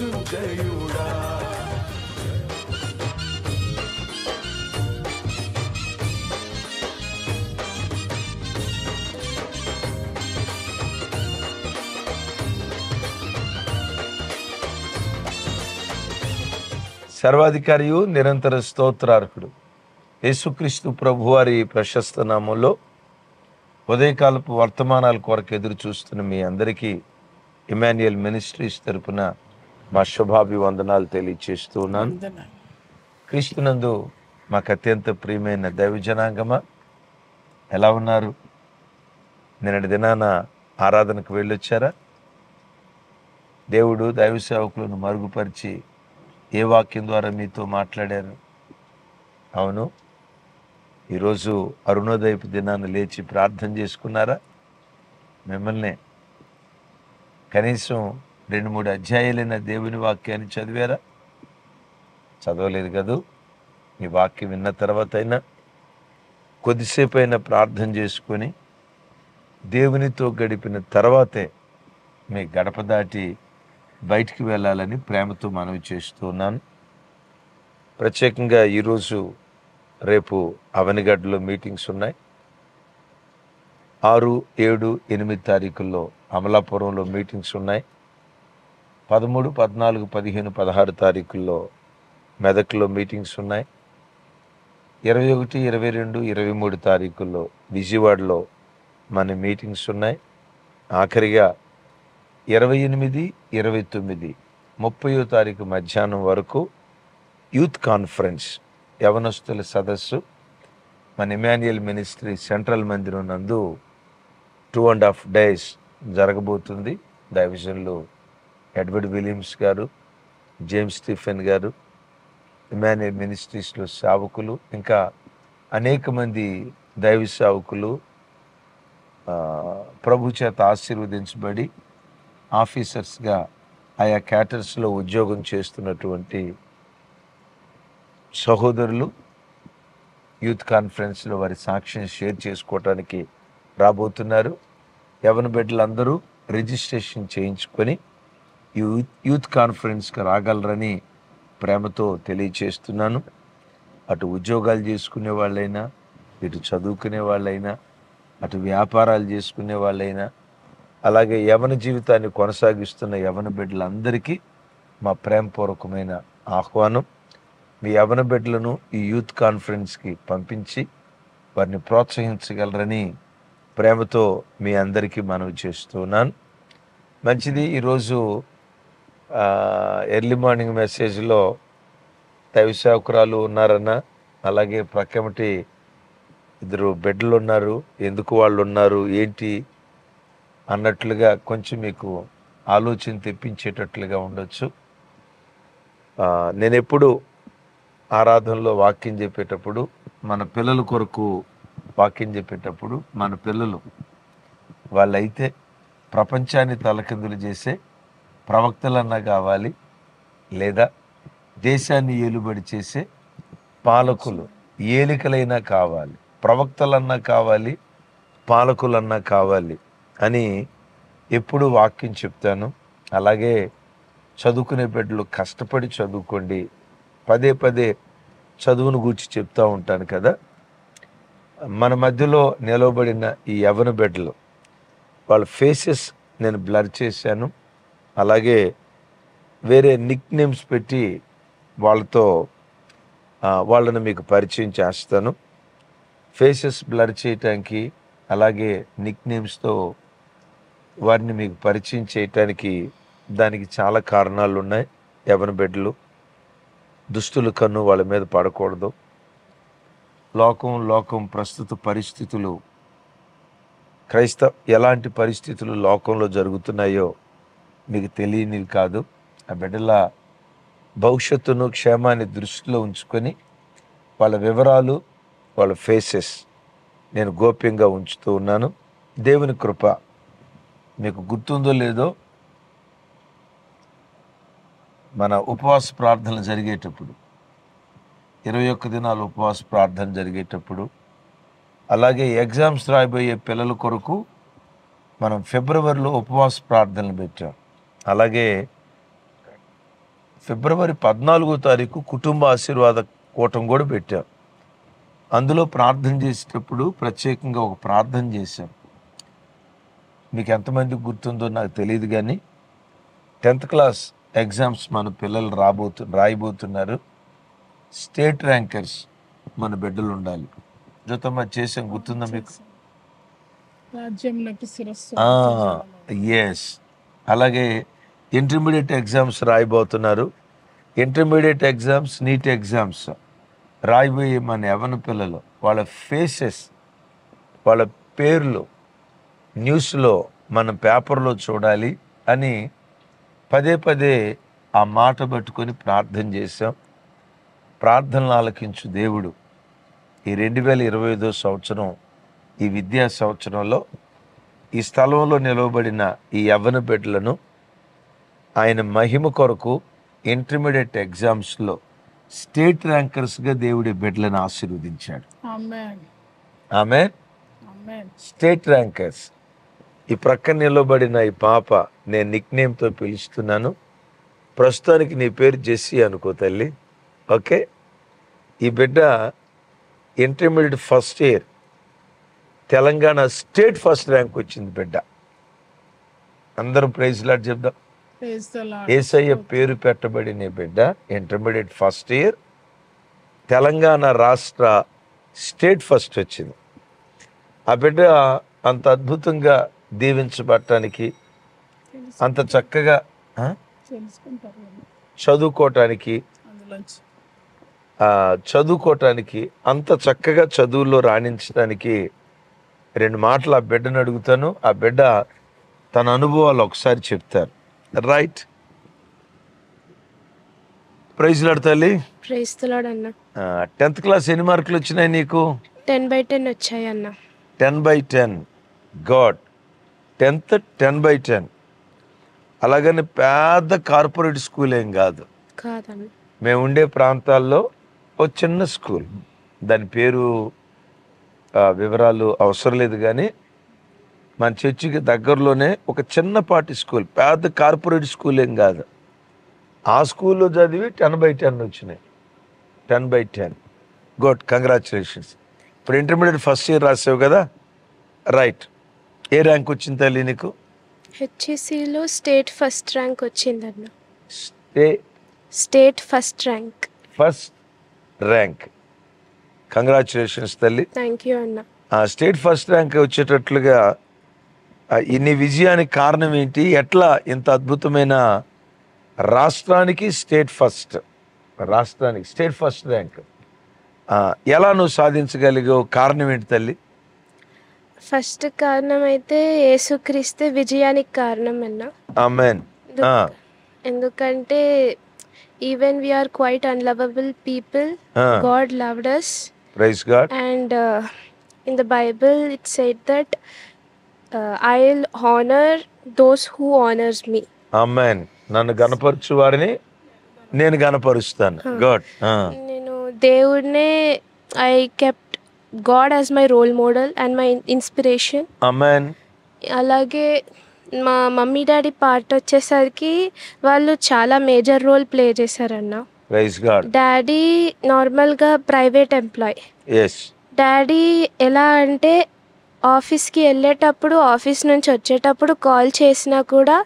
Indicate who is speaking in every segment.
Speaker 1: మృత్యుంజయుడా.
Speaker 2: సర్వాధికారియు నిరంతర స్తోత్రార్హుడు యేసుక్రీస్తు ప్రభువారి ప్రశస్త నామంలో ఉదయకాలపు వర్తమానాల కొరకు ఎదురు చూస్తున్న మీ అందరికీ ఇమాన్యుయల్ మినిస్ట్రీస్ తరపున మా శుభాభివందనాలు తెలియచేస్తూ ఉన్నాను. క్రీస్తునందు మాకు అత్యంత ప్రియమైన దైవ జనాంగమా, ఎలా ఉన్నారు? నిన్నటి దినాన ఆరాధనకు వెళ్ళొచ్చారా? దేవుడు దైవ సేవకులను మరుగుపరిచి ఏ వాక్యం ద్వారా మీతో మాట్లాడారు? అవును, ఈరోజు అరుణోదయపు దినాన్ని లేచి ప్రార్థన చేసుకున్నారా? మిమ్మల్ని కనీసం 2-3 అధ్యాయాలైన దేవుని వాక్యాన్ని చదివారా? చదవలేదు కదూ. ఈ వాక్యం విన్న తర్వాత అయినా కొద్దిసేపు అయినా ప్రార్థన చేసుకొని దేవునితో గడిపిన తర్వాతే మీ గడప దాటి బయటికి వెళ్ళాలని ప్రేమతో మనవి చేస్తున్నాను. ప్రత్యేకంగా ఈరోజు రేపు అవనిగడ్డలో మీటింగ్స్ ఉన్నాయి. 6, 7, 8 తారీఖుల్లో అమలాపురంలో మీటింగ్స్ ఉన్నాయి. 13, 14, 15, 16 తారీఖుల్లో మెదక్లో మీటింగ్స్ ఉన్నాయి. 21, 22, 23 తారీఖుల్లో విజయవాడలో మన మీటింగ్స్ ఉన్నాయి. ఆఖరిగా 28, 29, 30వ తారీఖు మధ్యాహ్నం వరకు యూత్ కాన్ఫరెన్స్ యవనస్తుల సదస్సు మన ఇమాన్యుయల్ మినిస్ట్రీ సెంట్రల్ మందిరం నందు 2.5 days జరగబోతుంది. దైవజనులు ఎడ్వర్డ్ విలియమ్స్ గారు, జేమ్స్ స్టీఫెన్ గారు, ఇమాన్యుయల్ మినిస్ట్రీస్లో సేవకులు, ఇంకా అనేక మంది దైవ సేవకులు ప్రభు చేత ఆశీర్వదించబడి ఆఫీసర్స్గా ఆయా క్యాటర్స్లో ఉద్యోగం చేస్తున్నటువంటి సహోదరులు యూత్ కాన్ఫరెన్స్లో వారి సాక్ష్యం షేర్ చేసుకోవటానికి రాబోతున్నారు. యవన బిడ్డలందరూ రిజిస్ట్రేషన్ చేయించుకొని యూత్ కాన్ఫరెన్స్కి రాగలరని ప్రేమతో తెలియచేస్తున్నాను. అటు ఉద్యోగాలు చేసుకునే వాళ్ళైనా, ఇటు చదువుకునే వాళ్ళైనా, అటు వ్యాపారాలు చేసుకునే వాళ్ళైనా, అలాగే యవన జీవితాన్ని కొనసాగిస్తున్న యవన బిడ్డలందరికీ మా ప్రేమపూర్వకమైన ఆహ్వానం. మీ యవన బిడ్డలను ఈ యూత్ కాన్ఫరెన్స్కి పంపించి వారిని ప్రోత్సహించగలరని ప్రేమతో మీ అందరికీ మనవి చేస్తున్నాను. మంచిది. ఈరోజు ఎర్లీ మార్నింగ్ మెసేజ్లో దైవ సేవకురాలు ఉన్నారన్న, అలాగే ప్రక్కమటి 2 బిడ్డలు ఉన్నారు. ఎందుకు వాళ్ళు ఉన్నారు ఏంటి అన్నట్లుగా కొంచెం మీకు ఆలోచన తెప్పించేటట్లుగా ఉండొచ్చు. నేను ఎప్పుడు ఆరాధనలో వాక్యం చెప్పేటప్పుడు, మన పిల్లల కొరకు వాక్యం చెప్పేటప్పుడు, మన పిల్లలు వాళ్ళైతే ప్రపంచాన్ని తలకిందులు చేసే ప్రవక్తలన్నా కావాలి, లేదా దేశాన్ని ఏలుబడి చేసే పాలకులు ఏలికలైనా కావాలి. ప్రవక్తలన్నా కావాలి, పాలకులన్నా కావాలి అని ఎప్పుడు వాక్యం చెప్తాను. అలాగే చదువుకునే బిడ్డలు కష్టపడి చదువుకోండి, పదే పదే చదువును గూర్చి చెప్తూ ఉంటాను కదా. మన మధ్యలో నిలవబడిన ఈ యవన బిడ్డలు వాళ్ళ ఫేసెస్ నేను బ్లర్ చేశాను. అలాగే వేరే నిక్ నేమ్స్ పెట్టి వాళ్ళని మీకు పరిచయం చేస్తాను. ఫేసెస్ బ్లర్ చేయటానికి, అలాగే నిక్ నేమ్స్తో వారిని మీకు పరిచయం చేయటానికి దానికి చాలా కారణాలు ఉన్నాయి. యవన బిడ్డలు దుస్తుల కన్ను వాళ్ళ మీద పడకూడదు. లోకం ప్రస్తుత పరిస్థితులు, ఎలాంటి పరిస్థితులు లోకంలో జరుగుతున్నాయో మీకు తెలియనివి కాదు. ఆ బిడ్డల భవిష్యత్తును, క్షేమాన్ని దృష్టిలో ఉంచుకొని వాళ్ళ వివరాలు, వాళ్ళ ఫేసెస్ నేను గోప్యంగా ఉంచుతూ ఉన్నాను. దేవుని కృప. మీకు గుర్తుందో లేదో, మన ఉపవాస ప్రార్థనలు జరిగేటప్పుడు, 21 దినాలు ఉపవాస ప్రార్థన జరిగేటప్పుడు, అలాగే ఎగ్జామ్స్ రాయబోయే పిల్లల కొరకు మనం ఫిబ్రవరిలో ఉపవాస ప్రార్థనలు పెట్టాం. అలాగే ఫిబ్రవరి 14వ తారీఖు కుటుంబ ఆశీర్వాద కూటం కూడా పెట్టాం. అందులో ప్రార్థన చేసేటప్పుడు ప్రత్యేకంగా ఒక ప్రార్థన చేశాం. మీకు ఎంతమందికి గుర్తుందో నాకు తెలియదు, కానీ 10th క్లాస్ ఎగ్జామ్స్ మన పిల్లలు రాయబోతున్నారు. స్టేట్ ర్యాంకర్స్ మన బిడ్డలు ఉండాలి. జతమ్మ చేసాం, గుర్తుందా మీకు? ఎస్. అలాగే ఇంటర్మీడియట్ ఎగ్జామ్స్ రాయబోతున్నారు. ఇంటర్మీడియట్ ఎగ్జామ్స్, నీట్ ఎగ్జామ్స్ రాయబోయే మన యవ్వన పిల్లలు, వాళ్ళ ఫేసెస్, వాళ్ళ పేర్లు న్యూస్లో, మన పేపర్లో చూడాలి అని పదే పదే ఆ మాట పట్టుకొని ప్రార్థన చేశాం. ప్రార్థనలు ఆలకించు దేవుడు ఈ 2025 సంవత్సరం, ఈ విద్యా సంవత్సరంలో ఈ స్థలంలో నిలవబడిన ఈ యవ్వన బిడ్డలను ఆయన మహిమ కొరకు ఇంటర్మీడియట్ ఎగ్జామ్స్లో స్టేట్ ర్యాంకర్స్గా దేవుడి బిడ్డలను ఆశీర్వదించాడు. ఆమేన్. State rankers. ఈ ప్రక్కన నిలబడిన ఈ పాప నేను నిక్నేమ్తో పిలుస్తున్నాను. ప్రస్తుతానికి నీ పేరు జెస్సీ అనుకో తల్లి. ఓకే. ఈ బిడ్డ intermediate first year Telangana state first rank వచ్చింది బిడ్డ. అందరం ప్రైజ్ లార్డ్ చెప్దాం. యేసయ్య పేరు పెట్టబడిన బిడ్డ ఇంటర్మీడియట్ ఫస్ట్ ఇయర్ తెలంగాణ రాష్ట్ర స్టేట్ ఫస్ట్ వచ్చింది. ఆ బిడ్డ అంత అద్భుతంగా దీవించబడటానికి, అంత చక్కగా చదువుకోవటానికి, అంత చక్కగా చదువుల్లో రాణించడానికి 2 మాటలు ఆ బిడ్డను అడుగుతాను. ఆ బిడ్డ తన అనుభవాలు ఒకసారి చెప్తారు. రైట్. ప్రైజ్ లార్డ్ తల్లి.
Speaker 1: ప్రైజ్ ది లార్డ్ అన్న.
Speaker 2: 10th క్లాస్ ఎన్ని మార్కులు వచ్చినాయి నీకు?
Speaker 1: 10/10 వచ్చాయి అన్న.
Speaker 2: 10/10. గాడ్. 10th 10/10. అలాగని పెద్ద కార్పొరేట్ స్కూల్ ఏం కాదు.
Speaker 1: కాదన్న.
Speaker 2: మేము ఉండే ప్రాంతాల్లో ఒక చిన్న స్కూల్, దాని పేరు వివరాలు అవసరం లేదు, కానీ మన చర్చికి దగ్గరలోనే ఒక చిన్నపాటి స్కూల్, పెద్ద కార్పొరేట్ స్కూల్ ఏం కాదు. ఆ స్కూల్లో చదివి 10/10 వచ్చినాయి. 10/10. Good, congratulations. ఇప్పుడు ఇంటర్మీడియట్ ఫస్ట్ ఇయర్ రాసావు కదా, రైట్. ఏ ర్యాంక్ వచ్చింది తల్లి నీకు?
Speaker 1: హెచ్ఈసిలో స్టేట్ ఫస్ట్ ర్యాంక్ వచ్చిందన్న.
Speaker 2: State
Speaker 1: first rank.
Speaker 2: First rank. Congratulations తల్లి.
Speaker 1: థ్యాంక్ యూ అన్న.
Speaker 2: స్టేట్ ఫస్ట్ ర్యాంక్ వచ్చేటట్లుగా ఇన్ని విజయానికి కారణం ఏంటి? ఎట్లా ఇంత అద్భుతమైన రాష్ట్రానికి స్టేట్ ఫస్ట్ ర్యాంక్ ఎలా నువ్వు సాధించగలిగావు? కారణం ఏంటి తల్లి?
Speaker 1: ఫస్ట్ కారణం అయితే యేసుక్రీస్తే విజయానికి కారణం అన్న.
Speaker 2: ఆమేన్.
Speaker 1: ఎందుకంటే even we are quite unlovable people, God loved us.
Speaker 2: Praise God.
Speaker 1: And in the Bible it said that I'll honor those who honors me.
Speaker 2: ఆమేన్. నన్ను గణపరచు వారిని నేను గణపరుస్తాను. గాడ్.
Speaker 1: నేను దేవుడినే I kept God as my role model and my inspiration.
Speaker 2: ఆమేన్.
Speaker 1: అలాగే మా mummy daddy part వచ్చేసరికి వాళ్ళు చాలా major role play చేశారన్న.
Speaker 2: Praise God.
Speaker 1: డాడీ నార్మల్గా ప్రైవేట్ ఎంప్లాయ్.
Speaker 2: ఎస్.
Speaker 1: డాడీ ఎలా అంటే ఆఫీస్కి వెళ్ళేటప్పుడు, ఆఫీస్ నుంచి వచ్చేటప్పుడు కాల్ చేసినా కూడా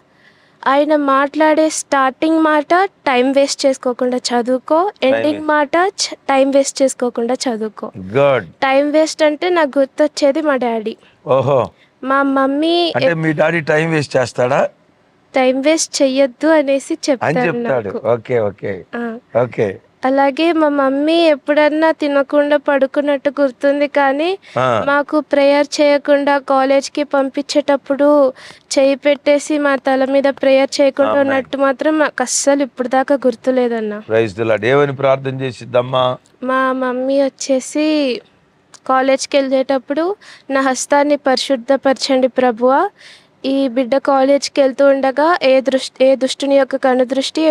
Speaker 1: ఆయన మాట్లాడే స్టార్టింగ్ మాట టైం వేస్ట్ చేసుకోకుండా చదువుకో, ఎండింగ్ మాట టైం వేస్ట్ చేసుకోకుండా చదువుకో. టైం వేస్ట్ అంటే నాకు గుర్తొచ్చేది మా డాడీ.
Speaker 2: ఓహో.
Speaker 1: మా మమ్మీ
Speaker 2: అంటే మీ డాడీ టైం వేస్ట్ చేస్తాడా?
Speaker 1: టైం వేస్ట్ చెయ్యొద్దు అనేసి చెప్తాడు నాకు.
Speaker 2: Okay okay okay.
Speaker 1: అలాగే మా మమ్మీ ఎప్పుడన్నా తినకుండా పడుకున్నట్టు గుర్తుంది, కానీ మాకు ప్రేయర్ చేయకుండా కాలేజ్కి పంపించేటప్పుడు చేయి పెట్టేసి మా తల మీద ప్రేయర్ చేయకుండా ఉన్నట్టు మాత్రం నాకు అస్సలు ఇప్పుడు దాకా గుర్తులేదన్న.
Speaker 2: ఏమని ప్రార్థన చేసిద్దమ్మా?
Speaker 1: మా మమ్మీ వచ్చేసి కాలేజ్కి వెళ్ళేటప్పుడు నా హస్తాన్ని పరిశుద్ధపరచండి ప్రభువా, ఈ బిడ్డ కాలేజ్కి వెళ్తూ ఉండగా ఏ దుష్టుని యొక్క కనుదృష్టి,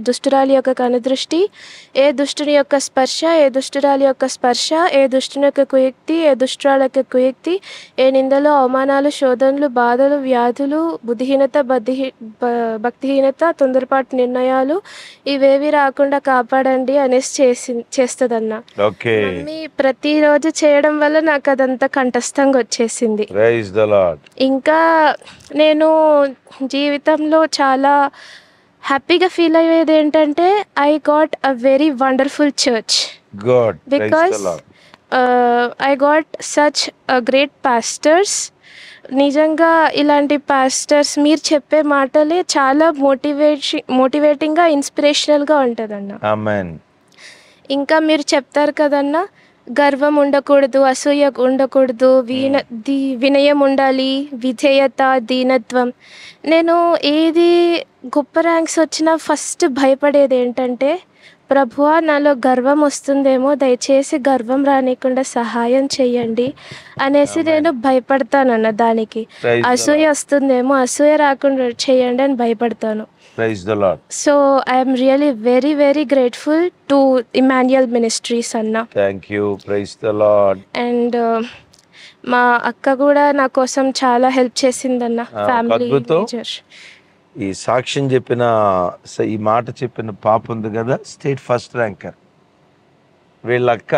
Speaker 1: దుష్టురాలి యొక్క కనుదృష్టి, ఏ దుష్టుని యొక్క స్పర్శ, ఏ దుష్టురాలి యొక్క స్పర్శ, ఏ దుష్టుని యొక్క కుయుక్తి, ఏ దుష్టురాలి యొక్క కుయుక్తి, ఏ నిందలు, అవమానాలు, శోధనలు, బాధలు, వ్యాధులు, బుద్ధిహీనత, భక్తిహీనత, తొందరపాటు నిర్ణయాలు ఇవేవి రాకుండా కాపాడండి అనేసి చేస్తుందన్న.
Speaker 2: ఓకే,
Speaker 1: మమ్మీ ప్రతిరోజు చేయడం వల్ల నాకు అదంతా కంఠస్థంగా వచ్చేసింది.
Speaker 2: Praise the lord.
Speaker 1: ఇంకా నేను జీవితంలో చాలా హ్యాపీగా ఫీల్ అయ్యేది ఏంటంటే I got a very wonderful church
Speaker 2: good,
Speaker 1: because I got such great pastors. నిజంగా ఇలాంటి పాస్టర్స్ మీరు చెప్పే మాటలే చాలా మోటివేటింగ్గా ఇన్స్పిరేషనల్గా ఉంటుందన్న.
Speaker 2: ఆమేన్.
Speaker 1: ఇంకా మీరు చెప్తారు కదన్నా, గర్వం ఉండకూడదు, అసూయ ఉండకూడదు, వినయం ఉండాలి, విధేయత, దీనత్వం. నేను ఏది గొప్ప ర్యాంక్స్ వచ్చినా ఫస్ట్ భయపడేది ఏంటంటే, ప్రభువా నాలో గర్వం వస్తుందేమో, దయచేసి గర్వం రానికుండా సహాయం చేయండి అనేసి నేను భయపడతానన్న. దానికి అసూయ వస్తుందేమో, అసూయ రాకుండా చేయండి అని భయపడతాను.
Speaker 2: Praise the Lord.
Speaker 1: So I'm really very very grateful to Emmanuel Ministries అన్న.
Speaker 2: Thank you, praise the Lord.
Speaker 1: And మా అక్క కూడా నా కోసం చాలా హెల్ప్ చేసిందన్న. ఫ్యామిలీ
Speaker 2: అద్భుతం.
Speaker 1: మేజర్.
Speaker 2: ఈ సాక్ష్యం చెప్పిన ఈ మాట చెప్పిన పాప ఉంది కదా, స్టేట్ ఫస్ట్ ర్యాంకర్. వీళ్ళ అక్క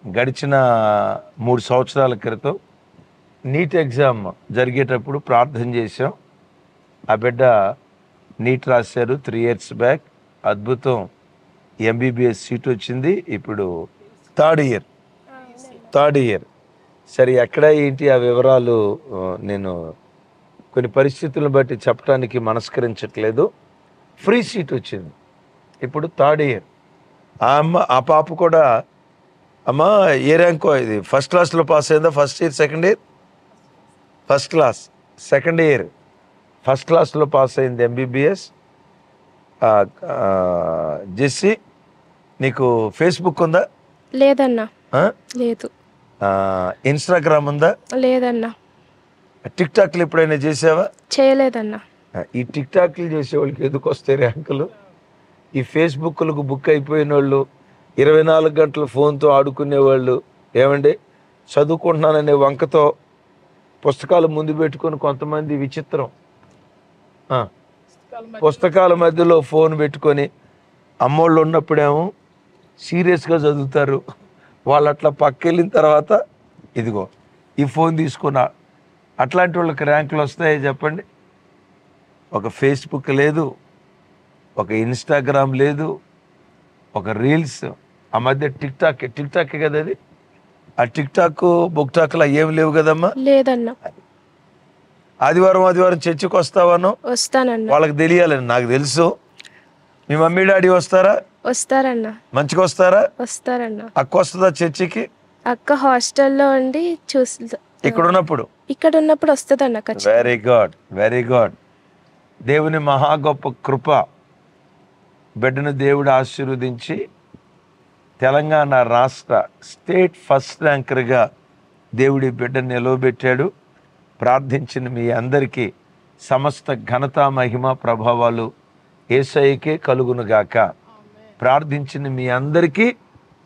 Speaker 2: గడిచిన 3 సంవత్సరాల క్రితం నీట్ ఎగ్జామ్ జరిగేటప్పుడు ప్రార్థన చేశాం. ఆ బిడ్డ నీట్ రాశారు 3 years బ్యాక్. అద్భుతం, ఎంబీబీఎస్ సీట్ వచ్చింది. ఇప్పుడు థర్డ్ ఇయర్. సరే, ఎక్కడ ఏంటి ఆ వివరాలు నేను కొన్ని పరిస్థితులను బట్టి చెప్పడానికి మనస్కరించట్లేదు. ఫ్రీ సీట్ వచ్చింది, ఇప్పుడు థర్డ్ ఇయర్. ఆ పాప కూడా అమ్మ ఏ ర్యాంకో, ఇది ఫస్ట్ క్లాస్లో పాస్ అయిందా? First year, second year? First class, second year first క్లాస్లో పాస్ అయింది ఎంబీబీఎస్. జెస్సీ, నీకు ఫేస్బుక్ ఉందా?
Speaker 1: లేదన్నా. లేదు.
Speaker 2: ఇన్స్టాగ్రామ్ ఉందా?
Speaker 1: లేదన్నా.
Speaker 2: టిక్ టాక్లు ఎప్పుడైనా చేసావా?
Speaker 1: చేయలేదన్నా.
Speaker 2: ఈ టిక్ టాక్లు చేసే వాళ్ళకి ఎందుకు వస్తాయి ర్యాంకులు? ఈ ఫేస్బుక్లకు బుక్ అయిపోయిన వాళ్ళు, 24 గంటలు ఫోన్తో ఆడుకునేవాళ్ళు, ఏమండి చదువుకుంటున్నాననే వంకతో పుస్తకాలు ముందు పెట్టుకొని కొంతమంది విచిత్రం, పుస్తకాల మధ్యలో ఫోన్ పెట్టుకొని, అమ్మోళ్ళు ఉన్నప్పుడేమో సీరియస్గా చదువుతారు. వాళ్ళు అట్లా పక్కెళ్ళిన తర్వాత ఇదిగో ఈ ఫోన్ తీసుకున్నా. అట్లాంటి వాళ్ళకి ర్యాంకులు వస్తాయి చెప్పండి? ఒక ఫేస్బుక్ లేదు, ఒక ఇన్స్టాగ్రామ్ లేదు, ఒక రీల్స్. ఆ మధ్య టిక్ టాక్ కదా అది. ఆ టిక్ టాక్ బుక్ టాక్లు ఏమి లేవు కదమ్మా?
Speaker 1: లేదన్నా.
Speaker 2: ఆదివారం చర్చికి వస్తావాను?
Speaker 1: వస్తానన్నా.
Speaker 2: వాళ్ళకి తెలియాలని నాకు తెలుసు. మీ మమ్మీ డాడీ వస్తారా?
Speaker 1: వస్తారన్నా.
Speaker 2: మంచిగా వస్తారా?
Speaker 1: వస్తారన్నా.
Speaker 2: అక్క వస్తుందా చర్చికి?
Speaker 1: అక్క హాస్టల్లో ఉండి
Speaker 2: ఇక్కడ ఉన్నప్పుడు
Speaker 1: వస్తుందన్న.
Speaker 2: Very good. దేవుని మహా గొప్ప కృప, బిడ్డను దేవుడు ఆశీర్వదించి తెలంగాణ రాష్ట్ర స్టేట్ ఫస్ట్ ర్యాంకర్గా దేవుడి బిడ్డను నిలవబెట్టాడు. ప్రార్థించిన మీ అందరికీ సమస్త ఘనత, మహిమ, ప్రభావాలు యేసయ్యకే కలుగునుగాక. ప్రార్థించిన మీ అందరికీ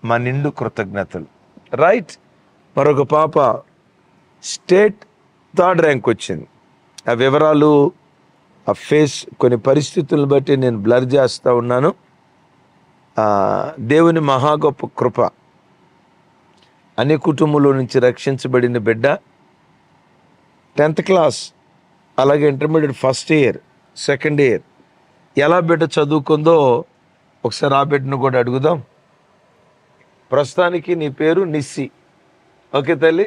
Speaker 2: మా నిండు కృతజ్ఞతలు. రైట్, మరొక పాప స్టేట్ థర్డ్ ర్యాంక్ వచ్చింది. ఆ వివరాలు, ఆ ఫేస్ కొన్ని పరిస్థితులను బట్టి నేను బ్లర్ చేస్తూ ఉన్నాను. దేవుని మహా గొప్ప కృప, అన్ని కుటుంబంలో నుంచి రక్షించబడిన బిడ్డ 10th క్లాస్, అలాగే intermediate first year, second year. ఎలా బిడ్డ చదువుకుందో ఒకసారి ఆ బిడ్డను కూడా అడుగుదాం. ప్రస్తుతానికి నీ పేరు నిస్సి. ఓకే తల్లి?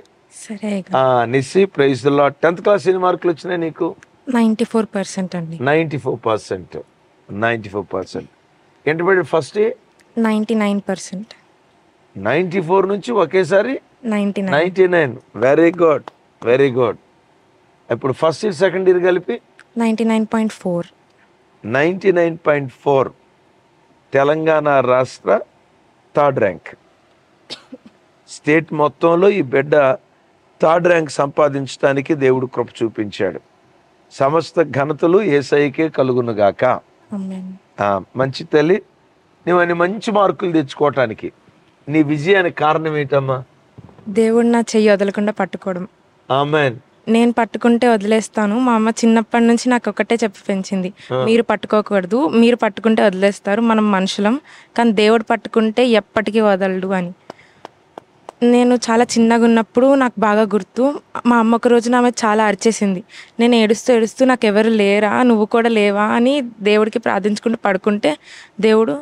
Speaker 2: Nissi, praise the lord. 10th class ఎన్ని మార్కులు వచ్చినాయి నీకు?
Speaker 3: 94% అండి.
Speaker 2: 94%. Intermediate first year
Speaker 3: 99%.
Speaker 2: 94 నుంచి ఒకేసారి
Speaker 3: 99.
Speaker 2: Very good. ఇప్పుడు ఫస్ట్ ఇయర్ సెకండ్ ఇయర్ కలిపి
Speaker 3: 99.4.
Speaker 2: 99.4. తెలంగాణ రాష్ట్ర థర్డ్ ర్యాంక్. స్టేట్ మొత్తంలో ఈ బిడ్డ థర్డ్ ర్యాంక్ సంపాదించడానికి దేవుడు కృప చూపించాడు. సమస్త ఘనతలు యేసయ్యకే కలుగునుగాక.
Speaker 3: ఆమేన్.
Speaker 2: మంచి తల్లి, నువ్వు అన్ని మంచి మార్కులు తెచ్చుకోవటానికి నీ విజయానికి కారణం ఏంటమ్మా?
Speaker 3: దేవుడు నా చెయ్యి వదలకుండా పట్టుకోవడం.
Speaker 2: ఆమేన్.
Speaker 3: నేను పట్టుకుంటే వదిలేస్తాను. మా అమ్మ చిన్నప్పటి నుంచి నాకు ఒకటే చెప్పి పెంచింది, మీరు పట్టుకోకూడదు, మీరు పట్టుకుంటే వదిలేస్తారు, మనం మనుషులం, కానీ దేవుడు పట్టుకుంటే ఎప్పటికీ వదలడు అని. నేను చాలా చిన్నగా ఉన్నప్పుడు నాకు బాగా గుర్తు, మా అమ్మ ఒక రోజున ఆమె చాలా అరిచేసింది. నేను ఏడుస్తూ ఏడుస్తూ నాకు ఎవరు లేరా, నువ్వు కూడా లేవా అని దేవుడికి ప్రార్థించుకుంటూ పడుకుంటే, దేవుడు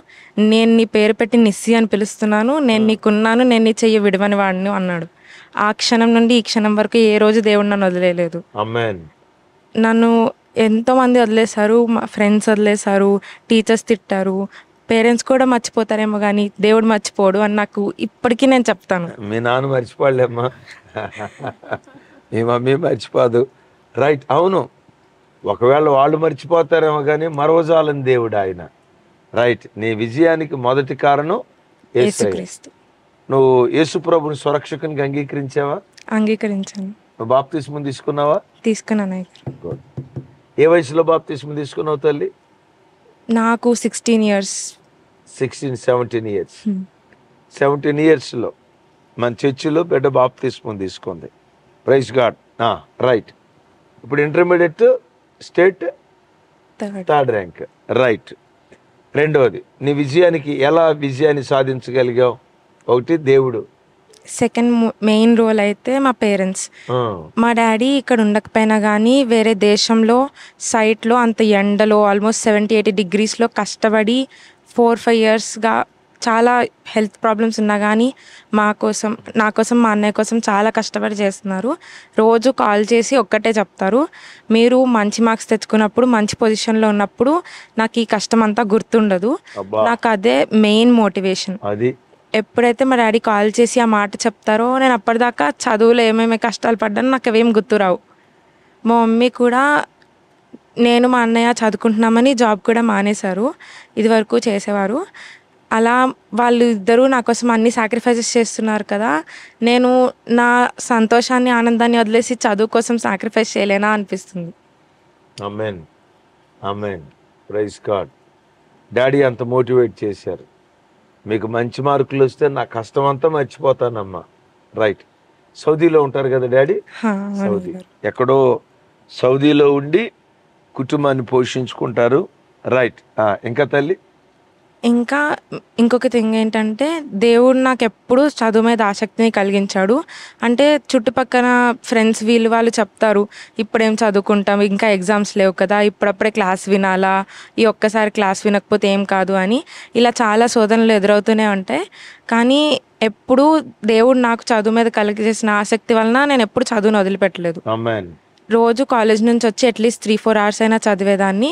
Speaker 3: నేను నీ పేరు పెట్టి నిస్సి అని పిలుస్తున్నాను, నేను నీకున్నాను, నేను నీ చెయ్యి విడవని వాడిని అన్నాడు. ఆ క్షణం నుండి ఈ క్షణం వరకు ఏ రోజు దేవుడు నన్ను వదిలేయలేదు.
Speaker 2: ఆమేన్.
Speaker 3: నన్ను ఎంతోమంది వదిలేశారు, మా ఫ్రెండ్స్ వదిలేశారు, టీచర్స్ తిట్టారు, పేరెంట్స్ కూడా మర్చిపోతారేమో కానీ దేవుడు మర్చిపోడు అని నాకు ఇప్పటికీ నేను చెప్తాను.
Speaker 2: మీ నాన్న మర్చిపోలేమ్మా, మీ మమ్మీ మర్చిపోదు. రైట్, అవును. ఒకవేళ వాళ్ళు మర్చిపోతారేమో కానీ మరవజాలని దేవుడు ఆయన. రైట్, నీ విజయానికి మొదటి కారణం యేసయ్య.
Speaker 3: యేసుక్రీస్తు.
Speaker 2: నువ్వు యేసు ప్రభుని స్వరక్షకునికి అంగీకరించావా?
Speaker 3: అంగీకరించాను.
Speaker 2: నువ్వు బాప్తిస్మం తీసుకున్నావా?
Speaker 3: తీసుకున్నాను.
Speaker 2: Good. ఏ వయసులో బాప్తిస్మం తీసుకున్నావు తల్లి?
Speaker 3: నాకు 16 years.
Speaker 2: 17 years. 17 yearsలో మన చర్చిలో బిడ్డ బాప్తిస్మం తీసుకుంది. Praise God. రైట్, ఇప్పుడు intermediate state third rank. Right. రెండవది, నీ విజయానికి ఎలా విజయాన్ని సాధించగలిగావు? ఒకటి దేవుడు.
Speaker 3: సెకండ్ మెయిన్ రోల్ అయితే మా పేరెంట్స్. మా డాడీ ఇక్కడ ఉండకపోయినా కానీ వేరే దేశంలో సైట్లో అంత ఎండలో ఆల్మోస్ట్ 70-80 degreesలో కష్టపడి 4-5 yearsగా చాలా హెల్త్ ప్రాబ్లమ్స్ ఉన్నా కానీ నా కోసం మా అన్నయ్య కోసం చాలా కష్టపడి చేస్తున్నారు. రోజు కాల్ చేసి ఒక్కటే చెప్తారు, మీరు మంచి మార్క్స్ తెచ్చుకున్నప్పుడు మంచి పొజిషన్లో ఉన్నప్పుడు నాకు ఈ కష్టం అంతా గుర్తుండదు. నాకు అదే మెయిన్ మోటివేషన్.
Speaker 2: అది
Speaker 3: ఎప్పుడైతే మా డాడీ కాల్ చేసి ఆ మాట చెప్తారో నేను అప్పటిదాకా చదువులో ఏమేమి కష్టాలు పడ్డానో నాకు అవేం గుర్తురావు. మా మమ్మీ కూడా నేను మా అన్నయ్య చదువుకుంటున్నామని జాబ్ కూడా మానేశారు, ఇదివరకు చేసేవారు. అలా వాళ్ళు ఇద్దరూ నా కోసం అన్ని సాక్రిఫైసెస్ చేస్తున్నారు కదా, నేను నా సంతోషాన్ని ఆనందాన్ని వదిలేసి చదువు కోసం సాక్రిఫైస్ చేయలేనా అనిపిస్తుంది.
Speaker 2: Amen. Amen. Praise God. Daddy అంత మోటివేట్ చేశారు. మీకు మంచి మార్కులు వస్తే నా కష్టం అంతా మర్చిపోతానమ్మా. రైట్. సౌదీలో ఉంటారు కదా డాడీ? సౌదీ. ఎక్కడో సౌదీలో ఉండి కుటుంబాన్ని పోషించుకుంటారు. రైట్. ఇంకా తల్లి?
Speaker 3: ఇంకా ఇంకొక థింగ్ ఏంటంటే దేవుడు నాకు ఎప్పుడు చదువు మీద ఆసక్తిని కలిగించాడు. అంటే చుట్టుపక్కల ఫ్రెండ్స్ వాళ్ళు చెప్తారు, ఇప్పుడేం చదువుకుంటాం, ఇంకా ఎగ్జామ్స్ లేవు కదా, ఇప్పుడప్పుడే క్లాస్ వినాలా, ఈ ఒక్కసారి క్లాస్ వినకపోతే ఏం కాదు అని ఇలా చాలా శోధనలు ఎదురవుతూనే ఉంటాయి. కానీ ఎప్పుడు దేవుడు నాకు చదువు మీద కలిగజేసిన ఆసక్తి వలన నేను ఎప్పుడు చదువును వదిలిపెట్టలేదు.
Speaker 2: ఆమేన్.
Speaker 3: రోజు కాలేజ్ నుంచి వచ్చి అట్లీస్ట్ 3-4 hours అయినా చదివేదాన్ని.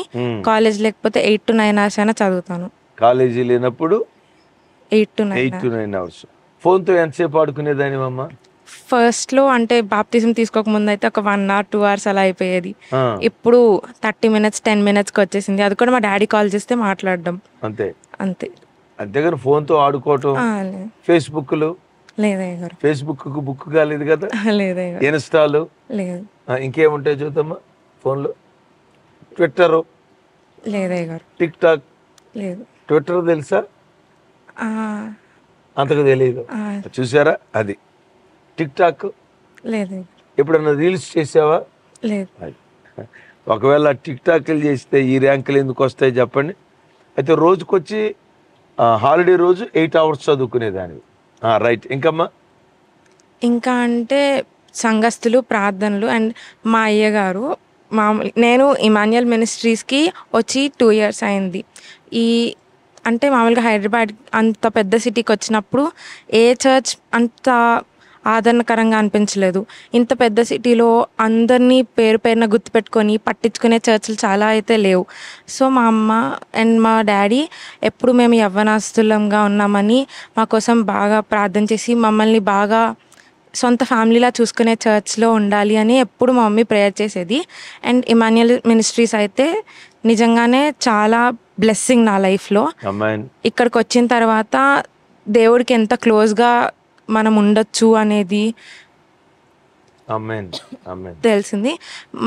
Speaker 3: కాలేజ్ లేకపోతే 8-9 hours అయినా చదువుతాను.
Speaker 2: కాలేజీ లేనప్పుడు
Speaker 3: 8-9
Speaker 2: hours. ఫోన్తో ఎంతసేపు ఆడుకునేదాని అమ్మ?
Speaker 3: ఫస్ట్లో అంటే బాప్తిజం తీసుకోక ముందు అయితే ఒక 1 or 2 hours అలా అయిపోయేది. ఇప్పుడు 30 minutes 10 minutesకి వచ్చేసింది. అది కూడా మా డాడీ కాల్ చేస్తే మాట్లాడడం అంతే.
Speaker 2: అంతేగాని ఫోన్తో ఆడుకోవటం, ఫేస్బుక్లు
Speaker 3: లేదయ్య గారు.
Speaker 2: ఫేస్బుక్ బుక్ కాలేదు కదా?
Speaker 3: లేదయ్య.
Speaker 2: ఇన్స్టాలు
Speaker 3: లేదు.
Speaker 2: ఇంకేముంటాయి చూద్దామా ఫోన్లో? ట్విట్టర్
Speaker 3: లేదయ్య గారు.
Speaker 2: టిక్ టాక్
Speaker 3: లేదు.
Speaker 2: ట్విట్టర్ తెలుసా? అంతకు తెలియదు. చూసారా? అది టిక్ టాక్
Speaker 3: లేదు.
Speaker 2: ఎప్పుడన్నా రీల్స్ చేసావా?
Speaker 3: లేదు.
Speaker 2: ఒకవేళ టిక్ టాక్లు చేస్తే ఈ ర్యాంకులు ఎందుకు వస్తాయి చెప్పండి. అయితే రోజుకొచ్చి హాలిడే రోజు 8 hours చదువుకునేదాన్ని. రైట్. ఇంకమ్మా?
Speaker 3: ఇంకా అంటే సంఘస్థులు, ప్రార్థనలు అండ్ మా అయ్య గారు నేను ఇమాన్యుయల్ మినిస్ట్రీస్కి వచ్చి 2 years అయింది. అంటే మామూలుగా హైదరాబాద్ అంత పెద్ద సిటీకి వచ్చినప్పుడు ఏ చర్చ్ అంత ఆదరణకరంగా అనిపించలేదు. ఇంత పెద్ద సిటీలో అందరినీ పేరు పేరున గుర్తుపెట్టుకొని పట్టించుకునే చర్చిలు చాలా అయితే లేవు. సో మా అమ్మ అండ్ మా డాడీ ఎప్పుడు మేము యవ్వనస్తులంగా ఉన్నామని మా కోసం బాగా ప్రార్థన చేసి మమ్మల్ని బాగా సొంత ఫ్యామిలీలా చూసుకునే చర్చ్లో ఉండాలి అని ఎప్పుడు మా మమ్మీ ప్రేయర్ చేసేది. అండ్ ఇమాన్యుయల్ మినిస్ట్రీస్ అయితే నిజంగానే చాలా బ్లెస్సింగ్ నా లైఫ్లో. ఇక్కడికి వచ్చిన తర్వాత దేవుడికి ఎంత క్లోజ్గా మనం ఉండొచ్చు అనేది
Speaker 2: ఆమేన్. ఆమేన్.
Speaker 3: తెలిసింది.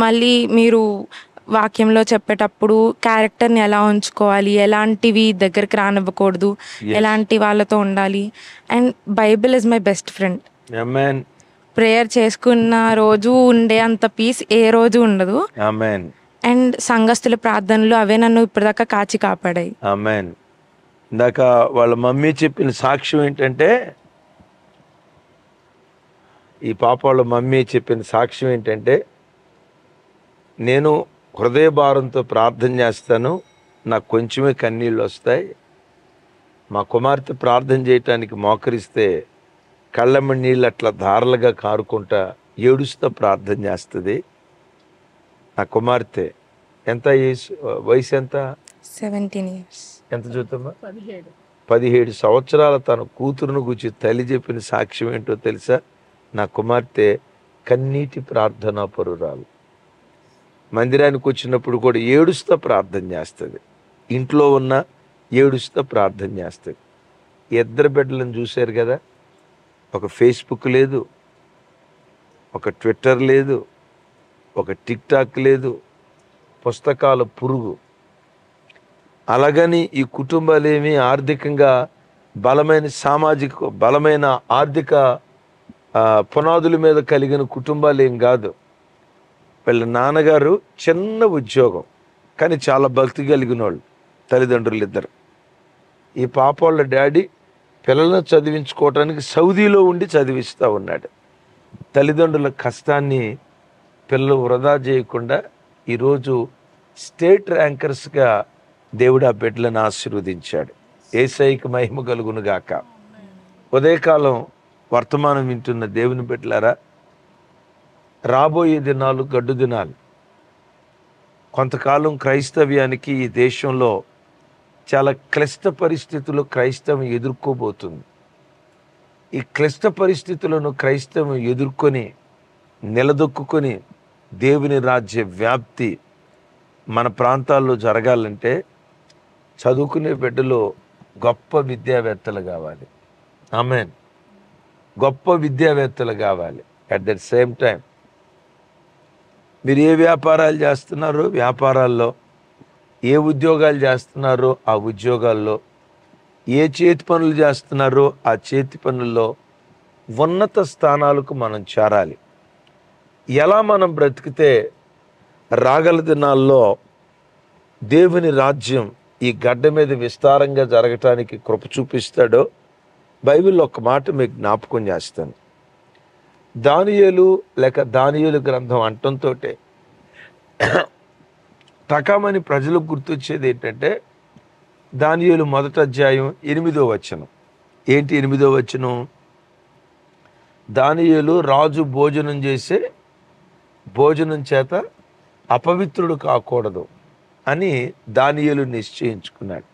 Speaker 3: మళ్ళీ మీరు వాక్యంలో చెప్పేటప్పుడు క్యారెక్టర్ని ఎలా ఉంచుకోవాలి, ఎలాంటివి దగ్గరికి రానివ్వకూడదు, ఎలాంటి వాళ్ళతో ఉండాలి. And Bible is my best friend.
Speaker 2: Amen.
Speaker 3: Prayer చేసుకున్న రోజు ఉండే అంత పీస్ ఏ రోజు ఉండదు.
Speaker 2: ఆమేన్.
Speaker 3: అండ్ సంఘస్థుల ప్రార్థనలు అవే నన్ను ఇప్పటిదాకా కాచి కాపాడాయి.
Speaker 2: ఆమేన్. ఇందాక వాళ్ళ మమ్మీ చెప్పిన సాక్ష్యం ఏంటంటే, ఈ పాప వాళ్ళ మమ్మీ చెప్పిన సాక్ష్యం ఏంటంటే, నేను హృదయ భారంతో ప్రార్థన చేస్తాను, నాకు కొంచెమే కన్నీళ్ళు వస్తాయి. మా కుమార్తె ప్రార్థన చేయటానికి మోకరిస్తే కళ్ళమ్మ నీళ్ళు అట్లా ధారలుగా కారుకుంటా ఏడుస్తూ ప్రార్థన చేస్తుంది. నా కుమార్తె ఎంత వయసు ఎంత?
Speaker 3: 17 years.
Speaker 2: ఎంత చూద్దామా? 17 సంవత్సరాల తన కూతురును గురించి తల్లి చెప్పిన సాక్ష్యం ఏంటో తెలుసా? నా కుమార్తె కన్నీటి ప్రార్థనా పరురాలు. మందిరానికి వచ్చినప్పుడు కూడా ఏడుస్తూ ప్రార్థన చేస్తుంది. ఇంట్లో ఉన్న ఏడుస్తూ ప్రార్థన చేస్తుంది. ఇద్దరు బిడ్డలను చూశారు కదా, ఒక ఫేస్బుక్ లేదు, ఒక ట్విట్టర్ లేదు, ఒక టిక్టాక్ లేదు, పుస్తకాల పురుగు. అలాగని ఈ కుటుంబాలేమి ఆర్థికంగా బలమైన ఆర్థిక పునాదుల మీద కలిగిన కుటుంబాలు ఏం కాదు. వీళ్ళ నాన్నగారు చిన్న ఉద్యోగం, కానీ చాలా భక్తి కలిగిన వాళ్ళు తల్లిదండ్రులు ఇద్దరు. ఈ పాప వాళ్ళ డాడీ పిల్లలను చదివించుకోవటానికి సౌదీలో ఉండి చదివిస్తూ ఉన్నాడు. తల్లిదండ్రుల కష్టాన్ని పిల్లలు వృధా చేయకుండా ఈరోజు స్టేట్ ర్యాంకర్స్గా దేవుడు ఆ బిడ్డలను ఆశీర్వదించాడు. యేసయ్యకి మహిమ కలుగును గాక. ఉదయకాలం వర్తమానం వింటున్న దేవుని బిడ్డలారా, రాబోయే దినాలు గడ్డు దినాలు. కొంతకాలం క్రైస్తవ్యానికి ఈ దేశంలో చాలా క్లిష్ట పరిస్థితులు క్రైస్తవం ఎదుర్కోబోతుంది. ఈ క్లిష్ట పరిస్థితులను క్రైస్తవం ఎదుర్కొని నిలదొక్కుని దేవుని రాజ్య వ్యాప్తి మన ప్రాంతాల్లో జరగాలంటే చదువుకునే బిడ్డలో గొప్ప విద్యావేత్తలు కావాలి. ఆమేన్. గొప్ప విద్యావేత్తలు కావాలి. అట్ ద సేమ్ టైం మీరు ఏ వ్యాపారాలు చేస్తున్నారో వ్యాపారాల్లో, ఏ ఉద్యోగాలు చేస్తున్నారో ఆ ఉద్యోగాల్లో, ఏ చేతి పనులు చేస్తున్నారో ఆ చేతి పనుల్లో ఉన్నత స్థానాలకు మనం చేరాలి. ఎలా మనం బ్రతికితే రాగల దినాల్లో దేవుని రాజ్యం ఈ గడ్డ మీద విస్తారంగా జరగటానికి కృప చూపిస్తాడో బైబిల్లో ఒక మాట మీకు జ్ఞాపకం చేస్తాను. దానియేలు గ్రంథం అంటంతో టకామని ప్రజలకు గుర్తొచ్చేది ఏంటంటే, దానియేలు 1వ అధ్యాయం 8వ వచనం. ఏంటి 8వ వచనం? దానియేలు రాజు భోజనం చేసే భోజనం చేత అపవిత్రుడు కాకూడదు అని దానియేలు నిశ్చయించుకున్నాడు.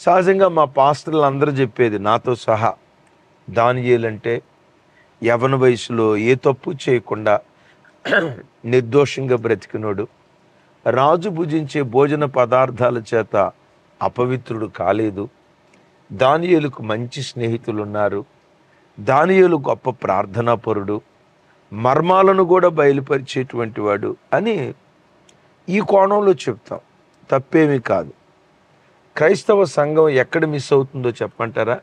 Speaker 2: సహజంగా మా పాస్టర్లు అందరూ చెప్పేది నాతో సహా, దానియేలు అంటే యవన వయసులో ఏ తప్పు చేయకుండా నిర్దోషంగా బ్రతికినోడు, రాజు భుజించే భోజన పదార్థాల చేత అపవిత్రుడు కాలేదు, దానియేలుకు మంచి స్నేహితులు ఉన్నారు, దానియేలు గొప్ప ప్రార్థనాపరుడు, మర్మాలను కూడా బయలుపరిచేటువంటి వాడు అని ఈ కోణంలో చెప్తాం. తప్పేమీ కాదు. క్రైస్తవ సంఘం ఎక్కడ మిస్ అవుతుందో చెప్పంటారా?